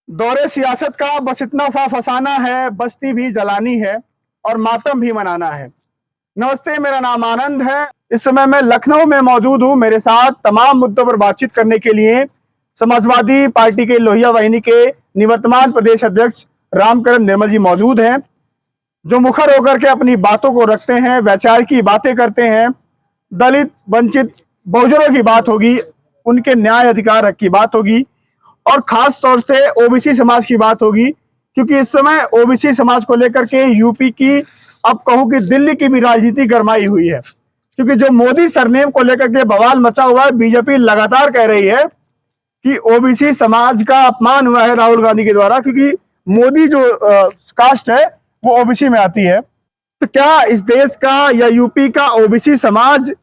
दौरे सियासत का बस इतना सा फसाना है, बस्ती भी जलानी है और मातम भी मनाना है। नमस्ते, मेरा नाम आनंद है। इस समय मैं लखनऊ में मौजूद हूँ। मेरे साथ तमाम मुद्दों पर बातचीत करने के लिए समाजवादी पार्टी के लोहिया वाहिनी के निवर्तमान प्रदेश अध्यक्ष रामकरण निर्मल जी मौजूद हैं, जो मुखर होकर के अपनी बातों को रखते हैं, वैचार की बातें करते हैं। दलित, वंचित, बहुजनों की बात होगी, उनके न्याय अधिकार हक की बात होगी और खास तौर से ओबीसी समाज की बात होगी, क्योंकि इस समय ओबीसी समाज को लेकर के यूपी की, अब कहूं कि दिल्ली की भी राजनीति गरमाई हुई है। क्योंकि जो मोदी सरनेम को लेकर के बवाल मचा हुआ है, बीजेपी लगातार कह रही है कि ओबीसी समाज का अपमान हुआ है राहुल गांधी के द्वारा, क्योंकि मोदी जो कास्ट है वो ओबीसी में आती है। तो क्या इस देश का या यूपी का ओबीसी समाज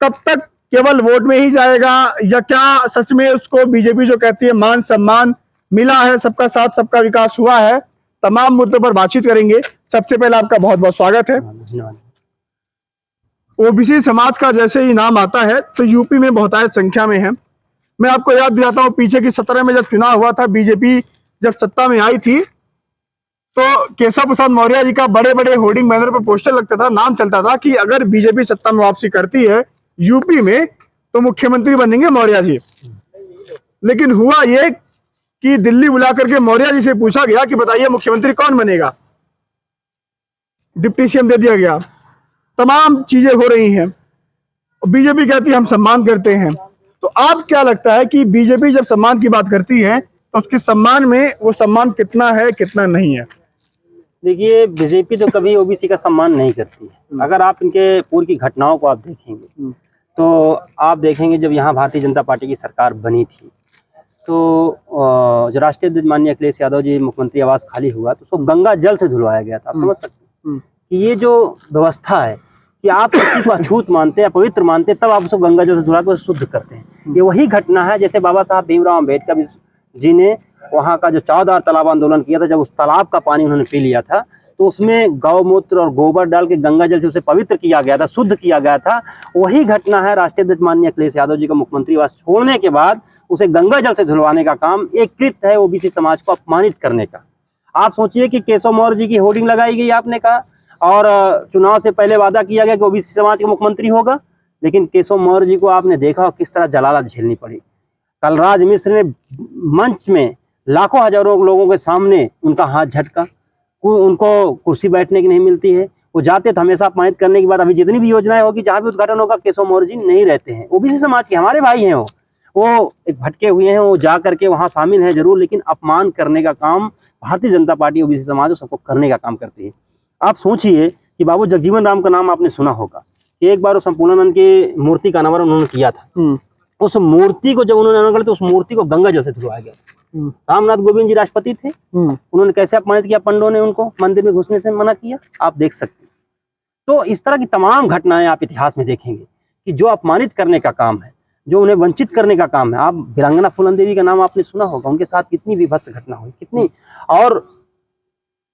कब तक केवल वोट में ही जाएगा, या क्या सच में उसको बीजेपी जो कहती है मान सम्मान मिला है, सबका साथ सबका विकास हुआ है? तमाम मुद्दों पर बातचीत करेंगे। सबसे पहले आपका बहुत बहुत स्वागत है। ओबीसी समाज का जैसे ही नाम आता है तो यूपी में बहुतायत संख्या में है। मैं आपको याद दिलाता हूं, पीछे की 17 में जब चुनाव हुआ था, बीजेपी जब सत्ता में आई थी, तो केशव प्रसाद मौर्य जी का बड़े बड़े होर्डिंग बैनर पर पोस्टर लगता था, नाम चलता था कि अगर बीजेपी सत्ता में वापसी करती है यूपी में तो मुख्यमंत्री बनेंगे मौर्य जी। लेकिन हुआ ये कि दिल्ली बुला करके मौर्य जी से पूछा गया कि बताइए मुख्यमंत्री कौन बनेगा, डिप्टी सीएम दे दिया गया। तमाम चीजें हो रही हैं, बीजेपी कहती है हम सम्मान करते हैं। तो आप क्या लगता है कि बीजेपी जब सम्मान की बात करती है तो उसके सम्मान में वो सम्मान कितना है, कितना नहीं है? देखिए, बीजेपी तो कभी ओबीसी का सम्मान नहीं करती है। अगर आप इनके पूर्व की घटनाओं को आप देखेंगे तो आप देखेंगे जब यहाँ भारतीय जनता पार्टी की सरकार बनी थी तो जो राष्ट्रीय अध्यक्ष माननीय अखिलेश यादव जी मुख्यमंत्री आवास खाली हुआ तो उसको गंगा जल से धुलवाया गया था। आप समझ सकते हैं कि ये जो व्यवस्था है कि आप किसी को अछूत मानते हैं, पवित्र मानते हैं, तब आप उसको गंगा जल से धुला कर शुद्ध करते हैं। ये वही घटना है जैसे बाबा साहब भीमराव अम्बेडकर जी ने वहाँ का जो चौदार तालाब आंदोलन किया था। जब उस तालाब का पानी उन्होंने पी लिया था तो उसमें गौमूत्र और गोबर डाल के गंगा जल से उसे पवित्र किया गया था, शुद्ध किया गया था। वही घटना है राष्ट्रीय अध्यक्ष माननीय अखिलेश यादव जी का मुख्यमंत्री आवास छोड़ने के बाद उसे गंगा जल से धुलवाने का काम एक कृत्य है ओबीसी समाज को अपमानित करने का। आप सोचिए कि केशव मौर्य जी की होर्डिंग लगाई गई, आपने कहा, और चुनाव से पहले वादा किया गया कि ओबीसी समाज का मुख्यमंत्री होगा, लेकिन केशव मौर्य जी को आपने देखा किस तरह जलालत झेलनी पड़ी। कलराज मिश्र ने मंच में लाखों हजारों लोगों के सामने उनका हाथ झटका, उनको कुर्सी बैठने की नहीं मिलती है, वो जाते तो हमेशा अपमानित करने के बाद अभी जितनी भी योजनाएं होगी, जहां भी उद्घाटन होगा, केशव मौर्य जी नहीं रहते हैं। ओबीसी समाज के हमारे भाई हैं, वो एक भटके हुए हैं, वो जा करके वहां शामिल हैं जरूर, लेकिन अपमान करने का काम भारतीय जनता पार्टी ओबीसी समाज सबको करने का काम करती है। आप सोचिए कि बाबू जगजीवन राम का नाम आपने सुना होगा, एक बार वो संपूर्णानंद की मूर्ति का अनावरण उन्होंने किया था। उस मूर्ति को जब उन्होंने अनावरण किया तो उस मूर्ति को गंगा जल से धुलवाया गया। रामनाथ कोविंद जी राष्ट्रपति थे, उन्होंने कैसे अपमानित किया, पंडों ने उनको मंदिर में घुसने से मना किया, आप देख सकते हैं। तो इस तरह की तमाम घटनाएं आप इतिहास में देखेंगे कि जो अपमानित करने का काम है, जो उन्हें वंचित करने का काम है। आप वीरांगना फूलन देवी का नाम आपने सुना होगा, उनके साथ कितनी विभत्स घटना हुई, कितनी, और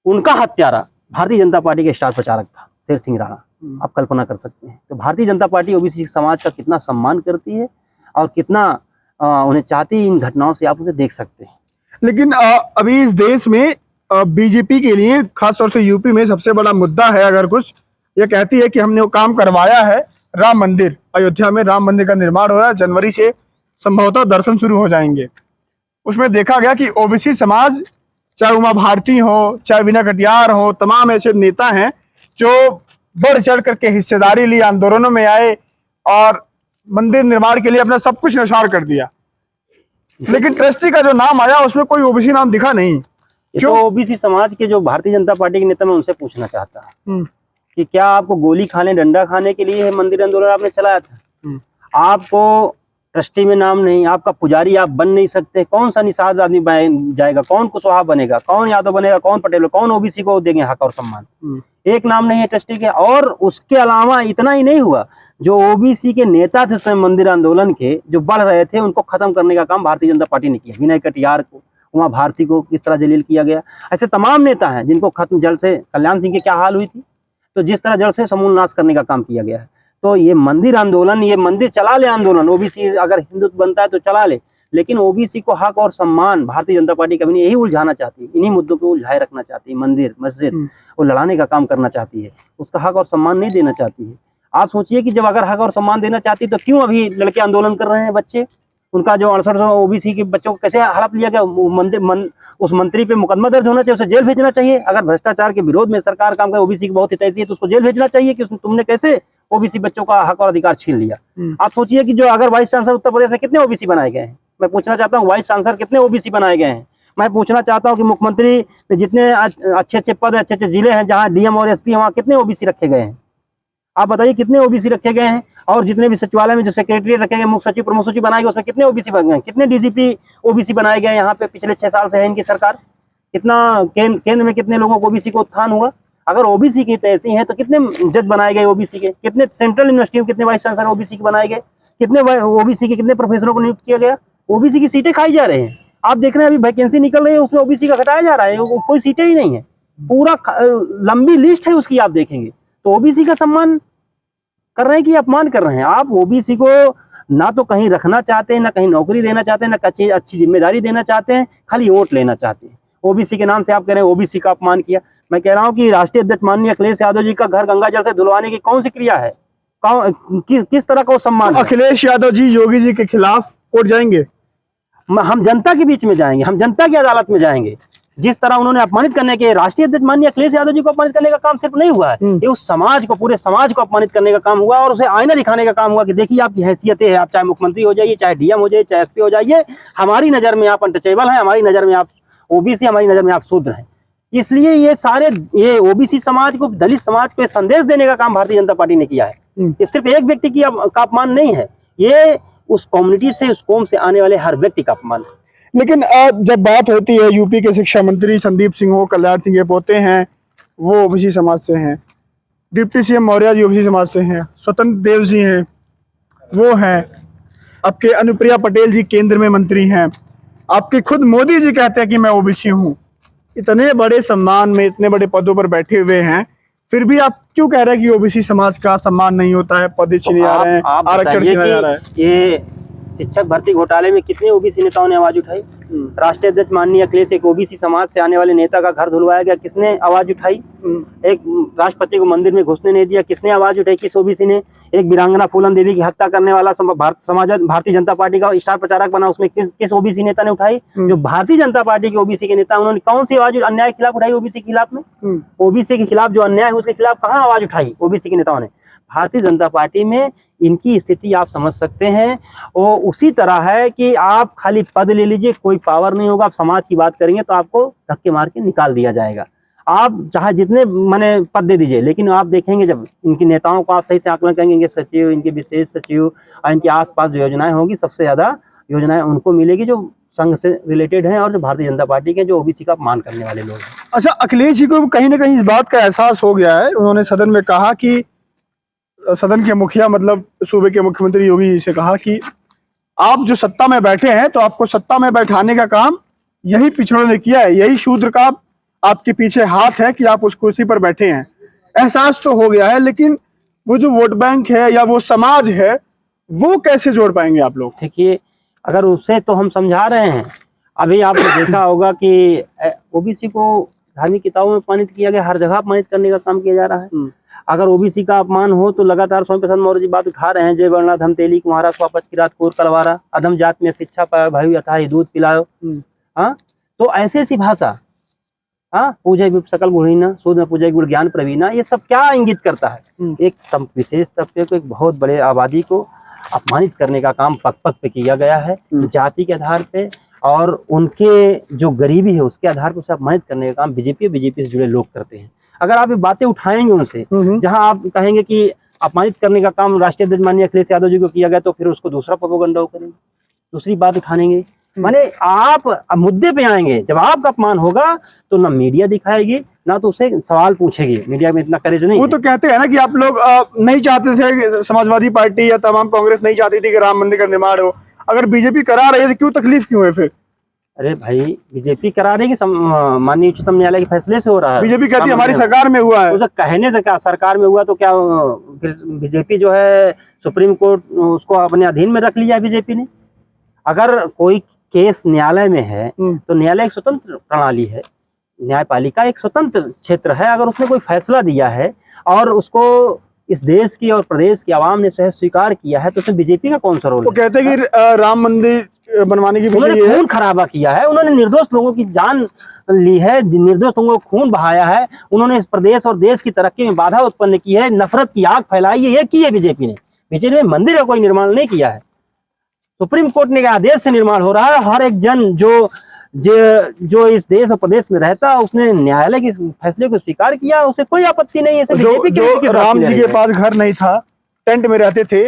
उनका हत्यारा भारतीय जनता पार्टी के स्टार प्रचारक था शेर सिंह राणा। आप कल्पना कर सकते हैं। तो भारतीय जनता पार्टी ओबीसी समाज का कितना सम्मान करती है और कितना उन्हें चाहती है, इन घटनाओं से आप उसे देख सकते हैं। लेकिन अभी इस देश में बीजेपी के लिए, खासतौर से यूपी में, सबसे बड़ा मुद्दा है अगर कुछ, ये कहती है कि हमने वो काम करवाया है, राम मंदिर, अयोध्या में राम मंदिर का निर्माण हो रहा है, जनवरी से संभवतः दर्शन शुरू हो जाएंगे। उसमें देखा गया कि ओबीसी समाज, चाहे उमा भारती हो, चाहे विनय कटियार हो, तमाम ऐसे नेता हैं जो बढ़ चढ़ करके हिस्सेदारी ली, आंदोलनों में आए और मंदिर निर्माण के लिए अपना सब कुछ न्यौछावर कर दिया। लेकिन ट्रस्टी का जो नाम आया उसमें कोई ओबीसी नाम दिखा नहीं। क्यों? तो ओबीसी समाज के जो भारतीय जनता पार्टी के नेता, मैं उनसे पूछना चाहता हूँ कि क्या आपको गोली खाने, डंडा खाने के लिए मंदिर आंदोलन आपने चलाया था? आपको ट्रस्टी में नाम नहीं, आपका पुजारी आप बन नहीं सकते। कौन सा निषाद आदमी जाएगा, कौन कुशवाहा बनेगा, कौन यादव बनेगा, कौन पटेल, कौन ओबीसी को देंगे हक और सम्मान? एक नाम नहीं है ट्रस्टी के। और उसके अलावा इतना ही नहीं हुआ, जो ओबीसी के नेता थे स्वयं मंदिर आंदोलन के, जो बढ़ रहे थे, उनको खत्म करने का काम भारतीय जनता पार्टी ने किया। विनय कटियार को, उमा भारती को किस तरह जलील किया गया। ऐसे तमाम नेता हैं जिनको खत्म, जल से कल्याण सिंह की क्या हाल हुई थी, तो जिस तरह जल से समूल नाश करने का काम किया गया है। तो ये मंदिर आंदोलन, ये मंदिर चला ले आंदोलन, ओबीसी अगर हिंदुत्व बनता है तो चला ले, लेकिन ओबीसी को हक और सम्मान भारतीय जनता पार्टी कभी नहीं, यही उलझाना चाहती है, इन्हीं मुद्दों को उलझाए रखना चाहती है। मंदिर मस्जिद वो लड़ाने का काम करना चाहती है, उसका हक और सम्मान नहीं देना चाहती है। आप सोचिए कि जब अगर हक और सम्मान देना चाहती तो क्यों अभी लड़के आंदोलन कर रहे हैं, बच्चे उनका जो 68 ओबीसी के बच्चों को कैसे हड़प लिया गया, उस मंत्री पे मुकदमा दर्ज होना चाहिए, उसे जेल भेजना चाहिए। अगर भ्रष्टाचार के विरोध में सरकार काम करे, ओबीसी की बहुत हितैषी है तो उसको जेल भेजना चाहिए कि तुमने कैसे ओबीसी बच्चों का हक और अधिकार छीन लिया। आप सोचिए कि जो अगर वाइस चांसलर उत्तर प्रदेश में कितने ओबीसी बनाए गए हैं, मैं पूछना चाहता हूँ, वाइस चांसलर कितने ओबीसी बनाए गए हैं। मैं पूछना चाहता हूँ कि मुख्यमंत्री में जितने अच्छे अच्छे पद, अच्छे अच्छे जिले हैं जहाँ डीएम और एसपी वहाँ कितने ओबीसी रखे गए हैं, आप बताइए कितने ओबीसी रखे गए हैं। और जितने भी सचिवालय में जो सेक्रेटरी रखे गए, मुख्य सचिव प्रमुख सचिव बनाए गए, उसमें कितने ओबीसी बन गए, कितने डीजीपी ओबीसी बनाए गए यहाँ पे पिछले 6 साल से है इनकी सरकार। कितना केंद्र में कितने लोगों को ओबीसी को उत्थान हुआ। अगर ओबीसी की तैसी है तो कितने जज बनाए गए ओबीसी के, कितने सेंट्रल यूनिवर्सिटी में कितने वाइस चांसलर ओबीसी के बनाए गए, कितने ओबीसी के कितने प्रोफेसरों को नियुक्त किया गया। ओबीसी की सीटें खाई जा रहे हैं, आप देख रहे हैं अभी वैकेंसी निकल रही है उसमें ओबीसी का घटाया जा रहा है, कोई सीटें ही नहीं है, पूरा लंबी लिस्ट है उसकी, आप देखेंगे तो ओबीसी का सम्मान कर रहे हैं कि अपमान कर रहे हैं। आप ओबीसी को ना तो कहीं रखना चाहते हैं, ना कहीं नौकरी देना चाहते हैं, ना अच्छी जिम्मेदारी देना चाहते हैं, खाली वोट लेना चाहते हैं। ओबीसी के नाम से आप कह रहे हैं ओबीसी का अपमान किया। मैं कह रहा हूं कि राष्ट्रीय अध्यक्ष माननीय अखिलेश यादव जी का घर गंगा जल से धुलवाने की कौन सी क्रिया है, किस तरह का वो सम्मान है? अखिलेश यादव जी योगी जी के खिलाफ कोर्ट जाएंगे? हम जनता के बीच में जाएंगे, हम जनता की अदालत में जाएंगे। जिस तरह उन्होंने अपमानित करने के, राष्ट्रीय अध्यक्ष माननीय अखिलेश यादव जी को अपमानित करने का काम सिर्फ नहीं हुआ है, ये उस समाज को, पूरे समाज को अपमानित करने का काम हुआ और उसे आईना दिखाने का काम हुआ कि देखिए आपकी हैसियतें हैं, आप चाहे मुख्यमंत्री हो जाइए, चाहे डीएम हो जाइए, चाहे एसपी हो जाइए, हमारी नजर में आप अनटचेबल हैं, हमारी नजर में आप ओबीसी, हमारी नजर में आप शूद्र हैं। इसलिए ये ओबीसी समाज को, दलित समाज को संदेश देने का काम भारतीय जनता पार्टी ने किया है। ये सिर्फ एक व्यक्ति की का अपमान नहीं है, ये उस कम्युनिटी से, उस कौम से आने वाले हर व्यक्ति का अपमान है। लेकिन जब बात होती है यूपी के शिक्षा मंत्री संदीप सिंह हो, कल्याण सिंह के पोते हैं, वो ओबीसी समाज से हैं, deputy CM Maurya ji OBC समाज से हैं, स्वतंत्र देव जी हैं वो हैं, आपके अनुप्रिया पटेल जी केंद्र में मंत्री हैं, आपके खुद मोदी जी कहते हैं कि मैं ओबीसी हूँ। इतने बड़े सम्मान में, इतने बड़े पदों पर बैठे हुए हैं, फिर भी आप क्यों कह रहे हैं कि ओबीसी समाज का सम्मान नहीं होता है, पद छीने जा रहे हैं, आरक्षण छीना जा रहा है? ये शिक्षक भर्ती घोटाले में कितने ओबीसी नेताओं ने आवाज उठाई? राष्ट्रीय अध्यक्ष माननीय अखिलेश, एक ओबीसी समाज से आने वाले नेता का घर धुलवाया गया, किसने आवाज उठाई? एक राष्ट्रपति को मंदिर में घुसने नहीं दिया, किसने आवाज उठाई? किस ओबीसी ने? एक वीरांगना फूलन देवी की हत्या करने वाला भारतीय जनता पार्टी का स्टार प्रचारक बना, उसमें किस ओबीसी नेता ने उठाई? जो भारतीय जनता पार्टी के ओबीसी के नेता, उन्होंने कौन सी आवाज अन्याय के खिलाफ उठाई? ओबीसी के खिलाफ में, ओबीसी के खिलाफ जो अन्याय है उसके खिलाफ कहाँ आवाज उठाई ओबीसी के नेताओं ने? भारतीय जनता पार्टी में इनकी स्थिति आप समझ सकते हैं। वो उसी तरह है कि आप खाली पद ले लीजिए, कोई पावर नहीं होगा, आप समाज की बात करेंगे तो आपको धक्के मार के निकाल दिया जाएगा। आप चाहे जितने माने पद दे दीजिए, लेकिन आप देखेंगे जब इनके नेताओं को आप सही से आकलन करेंगे, इनके सचिव, इनके विशेष सचिव और इनके आसपास जो योजनाएं होंगी, सबसे ज्यादा योजनाएं उनको मिलेगी जो संघ से रिलेटेड हैं और जो भारतीय जनता पार्टी के, जो ओबीसी का अपमान करने वाले लोग हैं। अच्छा, अखिलेश जी को कहीं ना कहीं इस बात का एहसास हो गया है। उन्होंने सदन में कहा कि, सदन के मुखिया मतलब सूबे के मुख्यमंत्री योगी जी से कहा कि आप जो सत्ता में बैठे हैं तो आपको सत्ता में बैठाने का काम यही पिछड़ों ने किया है, यही शूद्र का आपके पीछे हाथ है कि आप उस कुर्सी पर बैठे हैं। एहसास तो हो गया है, लेकिन वो जो वोट बैंक है या वो समाज है, वो कैसे जोड़ पाएंगे आप लोग? देखिए, अगर उससे तो हम समझा रहे हैं। अभी आपने देखा होगा कि ओबीसी को धार्मिक किताबों में अपमानित किया गया, हर जगह अपमानित करने का काम किया जा रहा है। अगर ओबीसी का अपमान हो तो लगातार स्वामी प्रसाद मौर्य जी बात उठा रहे हैं, जय वर्णा धम तेली कुम्हारा स्वापच की रात कोर कलवारा, अधम जात में शिक्षा पायो भाई अथाही दूध पिलायो। हाँ, तो ऐसी ऐसी भाषा, हाँ, पूजे सकल गुणीना सूद में पूजे गुण ज्ञान प्रवीणा, ये सब क्या इंगित करता है? एक विशेष तबके को, एक बहुत बड़े आबादी को अपमानित करने का काम पग पग पे किया गया है, जाति के आधार पे और उनके जो गरीबी है उसके आधार पर उसे अपमानित करने का काम बीजेपी और बीजेपी से जुड़े लोग करते हैं। अगर आप ये बातें उठाएंगे उनसे, जहां आप कहेंगे कि अपमानित करने का काम राष्ट्रीय अध्यक्ष माननीय अखिलेश यादव जी को किया गया, तो फिर उसको दूसरा प्रोपेगेंडा करेंगे, दूसरी बात उठाएंगे। माने आप मुद्दे पे आएंगे, जब आपका अपमान होगा तो ना मीडिया दिखाएगी, ना तो उसे सवाल पूछेगी। मीडिया में इतना करेज नहीं। वो तो कहते हैं ना कि आप लोग नहीं चाहते थे, समाजवादी पार्टी या तमाम कांग्रेस नहीं चाहती थी कि राम मंदिर का निर्माण हो, अगर बीजेपी करा रही है तो क्यों तकलीफ क्यों है फिर? अरे भाई, बीजेपी करा रही है, माननीय उच्चतम न्यायालय के फैसले से हो रहा है। बीजेपी कहती है हमारी सरकार में हुआ है। उसे कहने से क्या, सरकार में हुआ तो क्या बीजेपी जो है सुप्रीम कोर्ट उसको अपने अधीन में रख लिया है बीजेपी ने? अगर कोई केस न्यायालय में है तो न्यायालय एक स्वतंत्र प्रणाली है, न्यायपालिका एक स्वतंत्र क्षेत्र है। अगर उसने कोई फैसला दिया है और उसको इस देश की और प्रदेश की आवाम ने स्वीकार किया है तो उसमें बीजेपी का कौन सा रोल वो है? कहते हैं कि राम मंदिर बनवाने की उन्होंने पीछे ये है। खून खराबा किया है, उन्होंने निर्दोष लोगों की जान ली है, निर्दोष लोगों को खून बहाया है, उन्होंने इस प्रदेश और देश की तरक्की में बाधा उत्पन्न की है, नफरत की आग फैलाई है, ये की है बीजेपी ने। बीजेपी ने मंदिर का कोई निर्माण नहीं किया है, सुप्रीम कोर्ट ने आदेश से निर्माण हो रहा है। हर एक जन जो इस देश और प्रदेश में रहता है उसने न्यायालय के फैसले को स्वीकार किया, उसे कोई आपत्ति नहीं है। जो राम जी के पास घर नहीं था, टेंट में रहते थे,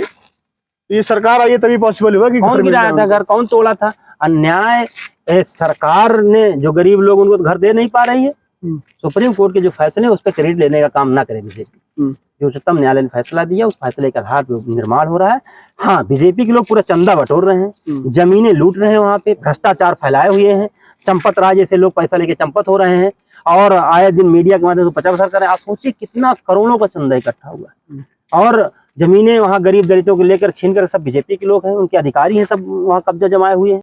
ये सरकार आई है तभी पॉसिबल हुआ कि कौन गिराया था घर, कौन तोड़ा था? अन्याय सरकार ने, जो गरीब लोग उनको घर दे नहीं पा रही है। सुप्रीम कोर्ट के जो फैसले उस पर क्रेडिट लेने का काम ना करे बीजेपी। जो उच्चतम न्यायालय ने फैसला दिया उस फैसले के आधार पर निर्माण हो रहा है। हाँ, बीजेपी के लोग पूरा चंदा बटोर रहे हैं, जमीनें लूट रहे हैं, वहां पे भ्रष्टाचार फैलाए हुए हैं, संपत राज जैसे लोग पैसा लेके चंपत हो रहे हैं और आए दिन मीडिया के माध्यम से प्रचार कर रहे हैं। आप सोचिए कितना करोड़ों का चंदा इकट्ठा हुआ और जमीनें वहां गरीब दलितों को लेकर छीन कर सब बीजेपी के लोग हैं, उनके अधिकारी हैं, सब वहां कब्जा जमाए हुए हैं।